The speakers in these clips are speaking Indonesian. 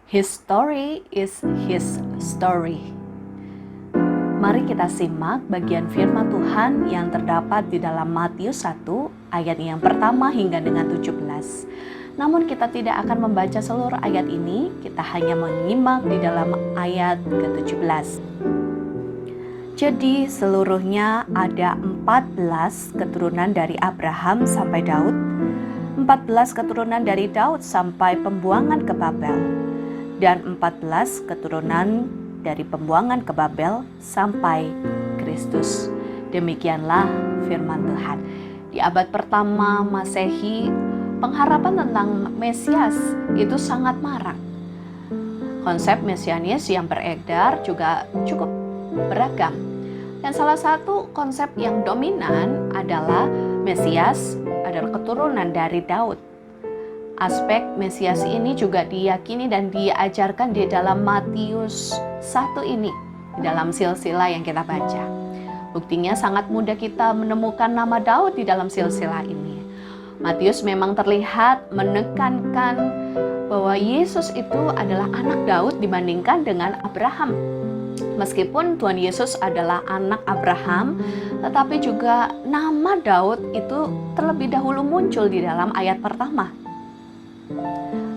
His story is his story. Mari kita simak bagian firman Tuhan yang terdapat di dalam Matius 1 ayat yang pertama hingga dengan 17. Namun kita tidak akan membaca seluruh ayat ini, kita hanya menyimak di dalam ayat ke-17. Jadi seluruhnya ada 14 keturunan dari Abraham sampai Daud, 14 keturunan dari Daud sampai pembuangan ke Babel, dan 14 keturunan dari pembuangan ke Babel sampai Kristus. Demikianlah firman Tuhan. Di abad pertama Masehi, pengharapan tentang Mesias itu sangat marak. Konsep mesianis yang beredar juga cukup beragam. Dan salah satu konsep yang dominan adalah Mesias adalah keturunan dari Daud. Aspek Mesias ini juga diyakini dan diajarkan di dalam Matius 1 ini, di dalam silsilah yang kita baca. Buktinya sangat mudah kita menemukan nama Daud di dalam silsilah ini. Matius memang terlihat menekankan bahwa Yesus itu adalah anak Daud dibandingkan dengan Abraham. Meskipun Tuhan Yesus adalah anak Abraham, tetapi juga nama Daud itu terlebih dahulu muncul di dalam ayat pertama.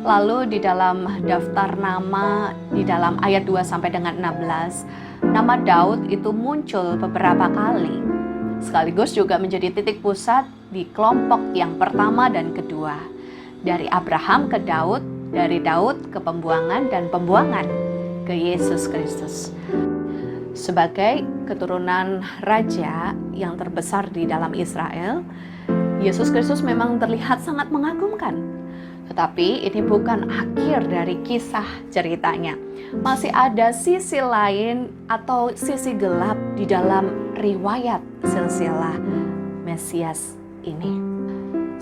Lalu di dalam daftar nama di dalam ayat 2 sampai dengan 16, nama Daud itu muncul beberapa kali. Sekaligus juga menjadi titik pusat di kelompok yang pertama dan kedua. Dari Abraham ke Daud, dari Daud ke pembuangan dan pembuangan ke Yesus Kristus. Sebagai keturunan raja yang terbesar di dalam Israel, Yesus Kristus memang terlihat sangat mengagumkan. Tetapi ini bukan akhir dari kisah ceritanya. Masih ada sisi lain atau sisi gelap di dalam riwayat silsilah Mesias ini.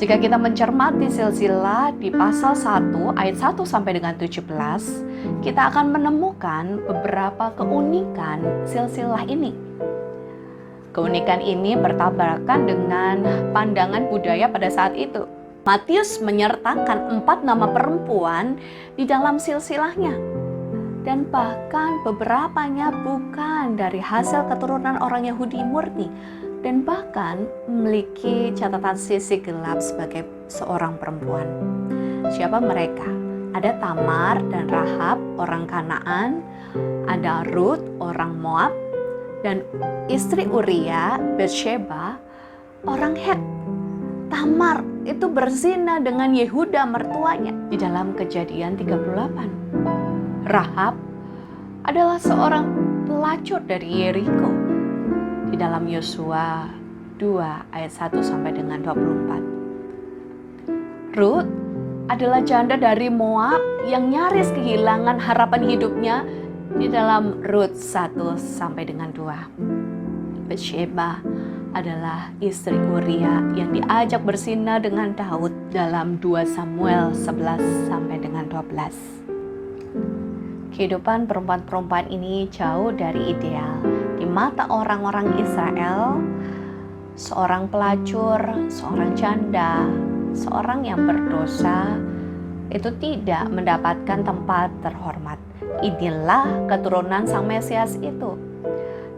Jika kita mencermati silsilah di pasal 1 ayat 1 sampai dengan 17, kita akan menemukan beberapa keunikan silsilah ini. Keunikan ini bertabrakan dengan pandangan budaya pada saat itu. Matius menyertakan 4 nama perempuan di dalam silsilahnya. Dan bahkan beberapanya bukan dari hasil keturunan orang Yahudi murni. Dan bahkan memiliki catatan sisi gelap sebagai seorang perempuan. Siapa mereka? Ada Tamar dan Rahab, orang Kanaan. Ada Ruth, orang Moab. Dan istri Uria, Betsheba, orang Het. Tamar itu berzina dengan Yehuda mertuanya di dalam Kejadian 38. Rahab adalah seorang pelacur dari Yeriko di dalam Yosua 2 ayat 1 sampai dengan 24. Ruth adalah janda dari Moab yang nyaris kehilangan harapan hidupnya di dalam Rut 1 sampai dengan 2. Betsheba adalah istri Uria yang diajak berzina dengan Daud dalam 2 Samuel 11 sampai dengan 12. Kehidupan perempuan-perempuan ini jauh dari ideal. Di mata orang-orang Israel, seorang pelacur, seorang janda, seorang yang berdosa itu tidak mendapatkan tempat terhormat. Inilah keturunan Sang Mesias itu.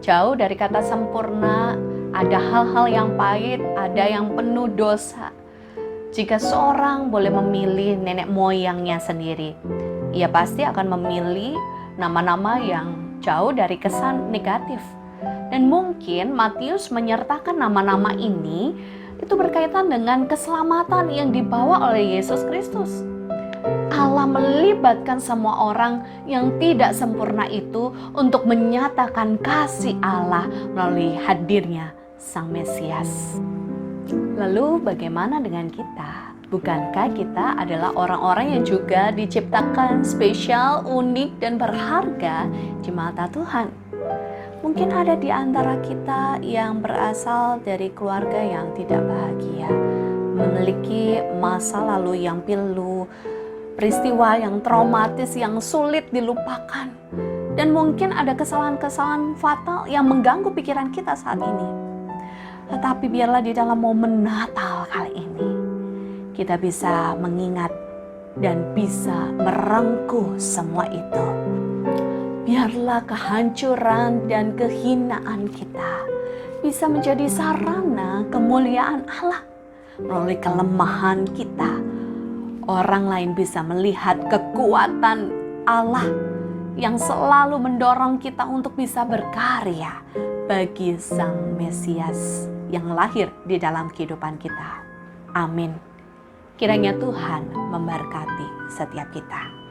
Jauh dari kata sempurna, ada hal-hal yang pahit, ada yang penuh dosa. Jika seorang boleh memilih nenek moyangnya sendiri, ia pasti akan memilih nama-nama yang jauh dari kesan negatif. Dan mungkin Matius menyertakan nama-nama ini itu berkaitan dengan keselamatan yang dibawa oleh Yesus Kristus. Allah melibatkan semua orang yang tidak sempurna itu untuk menyatakan kasih Allah melalui hadirnya Sang Mesias. Lalu bagaimana dengan kita? Bukankah kita adalah orang-orang yang juga diciptakan spesial, unik, dan berharga di mata Tuhan? Mungkin ada di antara kita yang berasal dari keluarga yang tidak bahagia, memiliki masa lalu yang pilu, peristiwa yang traumatis yang sulit dilupakan. Dan mungkin ada kesalahan-kesalahan fatal yang mengganggu pikiran kita saat ini. Tetapi biarlah di dalam momen Natal kali ini kita bisa mengingat dan bisa merengkuh semua itu. Biarlah kehancuran dan kehinaan kita bisa menjadi sarana kemuliaan Allah. Melalui kelemahan kita, orang lain bisa melihat kekuatan Allah yang selalu mendorong kita untuk bisa berkarya bagi Sang Mesias yang lahir di dalam kehidupan kita. Amin. Kiranya Tuhan memberkati setiap kita.